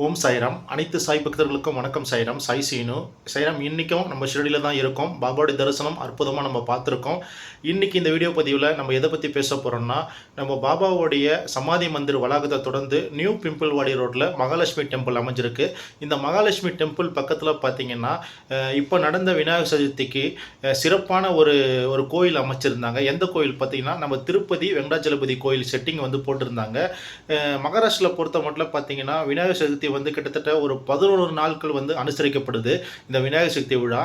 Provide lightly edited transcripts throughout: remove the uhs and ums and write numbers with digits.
ஓம் சாய்ராம். அனைத்து சாய் பக்தர்களுக்கும் வணக்கம். சாய்ராம், சாய் சீனு. சாய்ராம், இன்றைக்கும் நம்ம ஷிரடியில் தான் இருக்கோம். பாபாவுடைய தரிசனம் அற்புதமாக நம்ம பார்த்துருக்கோம். இன்றைக்கி இந்த வீடியோ பதிவில் நம்ம எதை பற்றி பேச போகிறோம்னா, நம்ம பாபாவுடைய சமாதி மந்திர் வளாகத்தை தொடர்ந்து நியூ பிம்பிள்வாடி ரோட்டில் மகாலட்சுமி டெம்பிள் அமைஞ்சிருக்கு. இந்த மகாலட்சுமி டெம்பிள் பக்கத்தில் பார்த்திங்கன்னா இப்போ நடந்த விநாயகர் சதுர்த்திக்கு சிறப்பான ஒரு கோயில் அமைச்சிருந்தாங்க. எந்த கோயில் பார்த்திங்கன்னா, நம்ம திருப்பதி வெங்கடாச்சலபதி கோயில் செட்டிங் வந்து போட்டிருந்தாங்க. மகாராஷ்டிராவில் பொறுத்த மட்டும் பார்த்திங்கன்னா விநாயகர் சதுர்த்தி வந்து கிட்டத்தட்ட ஒரு 11 நாட்கள் வந்து அனுசரிக்கப்படுது இந்த விநாயகர் சதுர்த்தி விழா.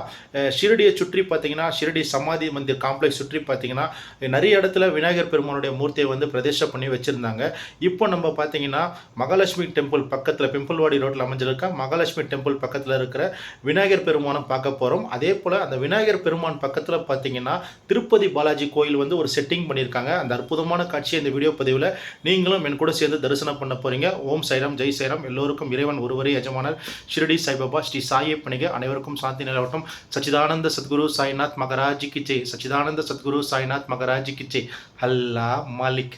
ஷிரடியை சுற்றி பார்த்தீங்கன்னா, ஷிரடி சமாதி மந்திர் காம்ப்ளெக்ஸ் சுற்றி பார்த்தீங்கன்னா நிறைய இடத்துல விநாயகர் பெருமானுடைய மூர்த்தியை வந்து பிரதிஷ்டை பண்ணி வச்சுருந்தாங்க. இப்போ நம்ம பார்த்தீங்கன்னா மகாலட்சுமி டெம்பிள் பக்கத்தில் பிம்பிள்வாடி ரோட்டில் அமைஞ்சிருக்க மகாலட்சுமி டெம்பிள் பக்கத்தில் இருக்கிற விநாயகர் பெருமானை பார்க்க போகிறோம். அதே போல் அந்த விநாயகர் பெருமான் பக்கத்தில் பார்த்தீங்கன்னா திருப்பதி பாலாஜி கோயில் வந்து ஒரு செட்டிங் பண்ணியிருக்காங்க. அந்த அற்புதமான காட்சியை இந்த வீடியோ பதிவில் நீங்களும் என் கூட சேர்ந்து தரிசனம் பண்ண போகிறீங்க. ஓம் சாய்ராம், ஜெய் சாய்ராம். எல்லோருக்கும் இறைவன் ஒருவரே எஜமானர் ஷிரடி சாய்பாபா ஸ்ரீ சாயை பணிக அனைவருக்கும் சாந்தி நிலவட்டும். சச்சிதானந்த சத்குரு சாய்நாத் மகராஜ் கி ஜெய். சச்சிதானந்த சத்குரு சாய்நாத் மகராஜ் கி ஜெய். அல்லா மாலிக்.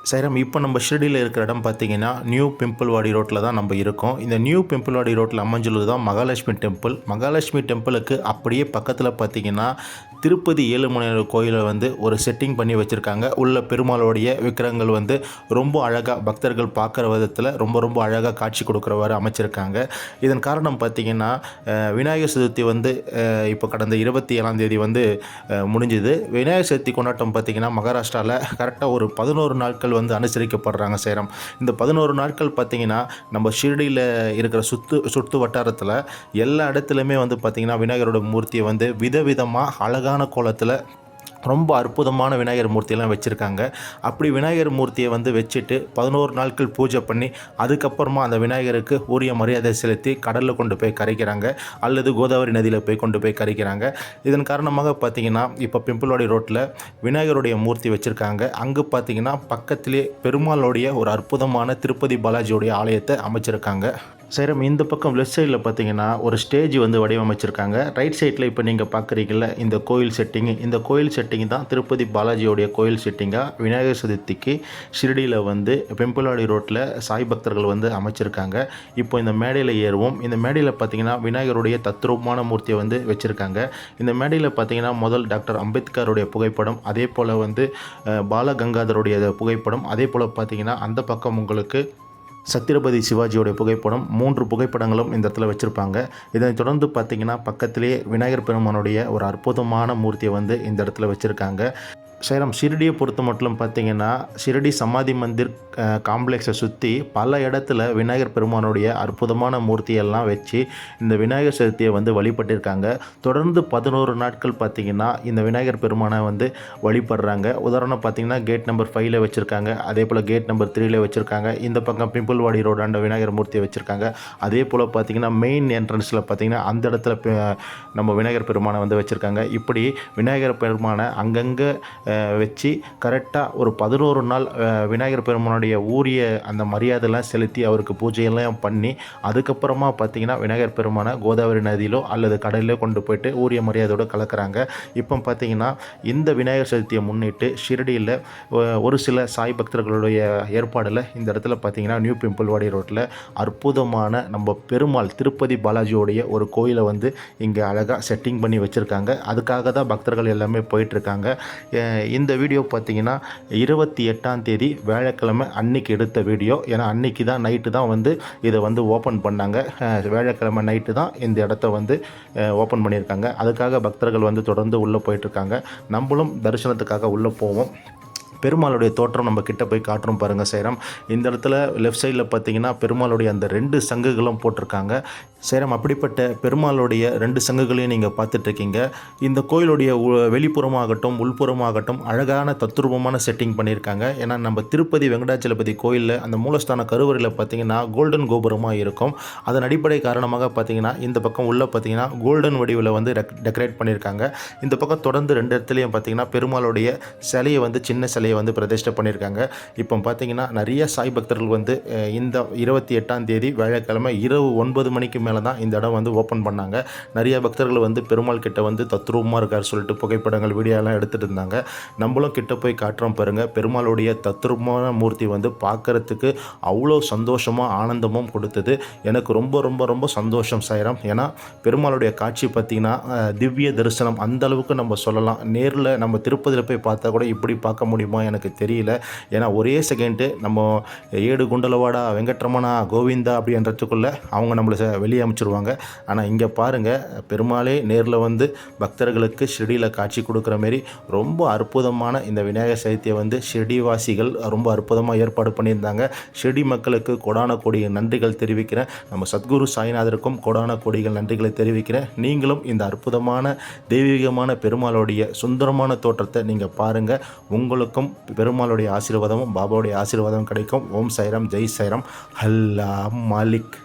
சாய்ராம், இப்போ நம்ம ஷிரடியில் இருக்கிற இடம் பார்த்திங்கன்னா நியூ பிம்பிள்வாடி ரோட்டில் தான் நம்ம இருக்கோம். இந்த நியூ பிம்பிள்வாடி ரோட்டில் அமைஞ்சுள்ளது தான் மகாலட்சுமி டெம்பிள். மகாலட்சுமி டெம்பிளுக்கு அப்படியே பக்கத்தில் பார்த்திங்கன்னா திருப்பதி ஏழுமலையார் கோயிலை வந்து ஒரு செட்டிங் பண்ணி வச்சுருக்காங்க. உள்ள பெருமாளுடைய விக்கிரகங்கள் வந்து ரொம்ப அழகாக பக்தர்கள் பார்க்குற விதத்தில் ரொம்ப அழகாக காட்சி கொடுக்குறவாறு அமைச்சிருக்காங்க. இதன் காரணம் பார்த்திங்கன்னா விநாயகர் சதுர்த்தி வந்து இப்போ கடந்த 27ஆம் வந்து முடிஞ்சுது. விநாயகர் சதுர்த்தி கொண்டாட்டம் பார்த்திங்கன்னா மகாராஷ்டிராவில் கரெக்டாக ஒரு 11 நாட்கள் வந்து அனுசரிக்கப்படுறாங்க. சேரம் இந்த 11 நாட்கள் பார்த்திங்கன்னா நம்ம ஷிரடியில் இருக்கிற சுற்று வட்டாரத்தில் எல்லா இடத்துலையுமே வந்து பார்த்திங்கன்னா விநாயகரோட மூர்த்தியை வந்து விதவிதமாக அழகான கோலத்தில் ரொம்ப அற்புதமான விநாயகர் மூர்த்தியெல்லாம் வச்சுருக்காங்க. அப்படி விநாயகர் மூர்த்தியை வந்து வச்சுட்டு 11 நாட்கள் பூஜை பண்ணி அதுக்கப்புறமா அந்த விநாயகருக்கு உரிய மரியாதை செலுத்தி கடலில் கொண்டு போய் கரைக்கிறாங்க, அல்லது கோதாவரி நதியில் போய் கொண்டு போய் கரைக்கிறாங்க. இதன் காரணமாக பார்த்திங்கன்னா இப்போ பிம்பிள்வாடி ரோட்டில் விநாயகருடைய மூர்த்தி வச்சுருக்காங்க. அங்கே பார்த்திங்கன்னா பக்கத்திலே பெருமாளுடைய ஒரு அற்புதமான திருப்பதி பாலாஜியுடைய ஆலயத்தை அமைச்சிருக்காங்க. சேரம் இந்த பக்கம் லெஃப்ட் சைடில் பார்த்தீங்கன்னா ஒரு ஸ்டேஜ் வந்து வடிவமைச்சிருக்காங்க. ரைட் சைடில் இப்போ நீங்கள் பார்க்குறீங்கள இந்த கோயில் செட்டிங் தான் திருப்பதி பாலாஜியோடைய கோயில் செட்டிங்காக விநாயகர் சதுர்த்திக்கு ஷிரடியில் வந்து பிம்பிள்வாடி ரோட்டில் சாய் பக்தர்கள் வந்து அமைச்சிருக்காங்க. இப்போ இந்த மேடையில் ஏறுவோம். இந்த மேடையில் பார்த்தீங்கன்னா விநாயகருடைய தத்ரூபமான மூர்த்தியை வந்து வச்சுருக்காங்க. இந்த மேடையில் பார்த்தீங்கன்னா முதல் டாக்டர் அம்பேத்கருடைய புகைப்படம், அதே போல் வந்து பாலகங்காதருடைய புகைப்படம், அதே போல் பார்த்தீங்கன்னா அந்த பக்கம் உங்களுக்கு சத்ரபதி சிவாஜியோடைய புகைப்படம், 3 புகைப்படங்களும் இந்த இடத்துல வச்சுருப்பாங்க. இதனைத் தொடர்ந்து பார்த்திங்கன்னா பக்கத்திலே விநாயகர் பெருமானுடைய ஒரு அற்புதமான மூர்த்தியை வந்து இந்த இடத்துல வச்சுருக்காங்க. சேலம் ஷிரடியை பொறுத்த மட்டும் பார்த்திங்கன்னா ஷிரடி சமாதி மந்திர் காம்ப்ளெக்ஸை சுற்றி பல இடத்துல விநாயகர் பெருமானுடைய அற்புதமான மூர்த்தியெல்லாம் வச்சு இந்த விநாயகர் சதுர்த்தியை வந்து வழிபட்டிருக்காங்க. தொடர்ந்து 11 நாட்கள் பார்த்திங்கன்னா இந்த விநாயகர் பெருமானை வந்து வழிபடுறாங்க. உதாரணம் பார்த்திங்கன்னா கேட் நம்பர் 5ல் வச்சுருக்காங்க, அதே போல் கேட் நம்பர் 3ல் வச்சுருக்காங்க. இந்த பக்கம் பிம்பிள்வாடி ரோடாண்ட விநாயகர் மூர்த்தியை வச்சுருக்காங்க. அதே போல் பார்த்திங்கன்னா மெயின் என்ட்ரன்ஸில் பார்த்திங்கன்னா அந்த இடத்துல நம்ம விநாயகர் பெருமானை வந்து வச்சுருக்காங்க. இப்படி விநாயகர் பெருமானை அங்கங்கே வச்சு கரெக்டாக ஒரு 11 நாள் விநாயகர் பெருமானுடைய அவருடைய ஊரிய அந்த மரியாதைலாம் செலுத்தி அவருக்கு பூஜையெல்லாம் பண்ணி அதுக்கப்புறமா பார்த்திங்கன்னா விநாயகர் பெருமானை கோதாவரி நதியிலோ அல்லது கடலிலோ கொண்டு போயிட்டு ஊரிய மரியாதையோடு கலக்கிறாங்க. இப்போ பார்த்திங்கன்னா இந்த விநாயகர் சதுர்த்தியை முன்னிட்டு ஷிரடியில் ஒரு சில சாய் பக்தர்களுடைய ஏற்பாடில் இந்த இடத்துல பார்த்திங்கன்னா நியூ பிம்பிள்வாடி ரோட்டில் அற்புதமான நம்ம பெருமாள் திருப்பதி பாலாஜியோடைய ஒரு கோயிலை வந்து இங்கே அழகாக செட்டிங் பண்ணி வச்சுருக்காங்க. அதுக்காக தான் பக்தர்கள் எல்லாமே போயிட்டுருக்காங்க. இந்த வீடியோ பார்த்திங்கன்னா 28ஆம் தேதி வியாழக்கிழமை அன்னைக்கு எடுத்த வீடியோ. ஏன்னா அன்னைக்கு தான் நைட்டு தான் வந்து இதை வந்து ஓப்பன் பண்ணாங்க. வியாழக்கிழமை நைட்டு தான் இந்த இடத்த வந்து ஓப்பன் பண்ணியிருக்காங்க. அதுக்காக பக்தர்கள் வந்து தொடர்ந்து உள்ளே போயிட்டுருக்காங்க. நம்மளும் தரிசனத்துக்காக உள்ளே போவோம். பெருமாளுடைய தோற்றம் நம்ம கிட்ட போய் காட்டுறோம் பாருங்கள் சேரம். இந்த இடத்துல லெஃப்ட் சைடில் பார்த்தீங்கன்னா பெருமாளுடைய அந்த 2 சங்குகளும் போட்டிருக்காங்க. சேரம் அப்படிப்பட்ட பெருமாளுடைய 2 சங்குகளையும் நீங்கள் பார்த்துட்ருக்கீங்க. இந்த கோயிலுடைய வெளிப்புறமாகட்டும் உள்புறமாகட்டும் அழகான தத்ரூபமான செட்டிங் பண்ணியிருக்காங்க. ஏன்னா நம்ம திருப்பதி வெங்கடாச்சலபதி கோயிலில் அந்த மூலஸ்தான கருவறையில் பார்த்தீங்கன்னா கோல்டன் கோபுரமாக இருக்கும். அதன் அடிப்படை காரணமாக பார்த்தீங்கன்னா இந்த பக்கம் உள்ளே பார்த்தீங்கன்னா கோல்டன் வடிவில் வந்து டெக்கரேட் பண்ணியிருக்காங்க. இந்த பக்கம் தொடர்ந்து 2 இடத்துலையும் பார்த்தீங்கன்னா பெருமாளுடைய சிலையை வந்து சின்ன சிலையை வந்து பிரதிஷ்டை பண்ணியிருக்காங்க. இப்போ பார்த்தீங்கன்னா நிறைய சாய் பக்தர்கள் வந்து இந்த 28ஆம் தேதி வியாழக்கிழமை இரவு 9 மணிக்கு மேலே தான் இந்த இடம் வந்து ஓப்பன் பண்ணாங்க. நிறைய பக்தர்கள் வந்து பெருமாள் கிட்ட வந்து தத்ரூபமாக இருக்கார் சொல்லிட்டு புகைப்படங்கள் வீடியோலாம் எடுத்துகிட்டு இருந்தாங்க. நம்மளும் கிட்ட போய் காட்டுறோம் பாருங்கள். பெருமாளுடைய தத்ரூபமான மூர்த்தி வந்து பார்க்குறதுக்கு அவ்வளோ சந்தோஷமாக ஆனந்தமும் கொடுத்தது. எனக்கு ரொம்ப ரொம்ப ரொம்ப சந்தோஷம் சாயிரம். ஏன்னா பெருமாளுடைய காட்சி பார்த்திங்கன்னா திவ்ய தரிசனம் அந்த அளவுக்கு நம்ம சொல்லலாம். நேரில் நம்ம திருப்பதியில் போய் பார்த்தா கூட இப்படி பார்க்க முடியுமா எனக்கு தெரியல. ஏன்னா ஒரே செகண்டு நம்ம ஏடு குண்டலவாடா வெங்கட்ரமணா கோவிந்தா அப்படின்றதுக்குள்ளே அவங்க நம்மளை வெளியே அமைச்சிருவாங்க. ஆனால் இங்கே பாருங்கள் பெருமாளே நேரில் வந்து பக்தர்களுக்கு ஷிரடியில் காட்சி கொடுக்குற மாரி ரொம்ப அற்புதமான இந்த விநாயகர் சதுர்த்தியை வந்து ஷிரடிவாசிகள் ரொம்ப அற்புதமாக ஏற்பாடு பண்ணியிருந்தாங்க. ஷிரடி மக்களுக்கு கோடான கோடி நன்றிகள் தெரிவிக்கிறேன். நம்ம சத்குரு சாய்நாதருக்கும் கோடான கோடிகள் நன்றிகளை தெரிவிக்கிறேன். நீங்களும் இந்த அற்புதமான தெய்வீகமான பெருமாளுடைய சுந்தரமான தோற்றத்தை நீங்கள் பாருங்கள். உங்களுக்கும் பெருமாளுடைய ஆசீர்வாதமும் பாபாவுடைய ஆசீர்வாதமும் கிடைக்கும். ஓம் சாய்ராம், ஜெய் சாய்ராம், அல்லா மாலிக்.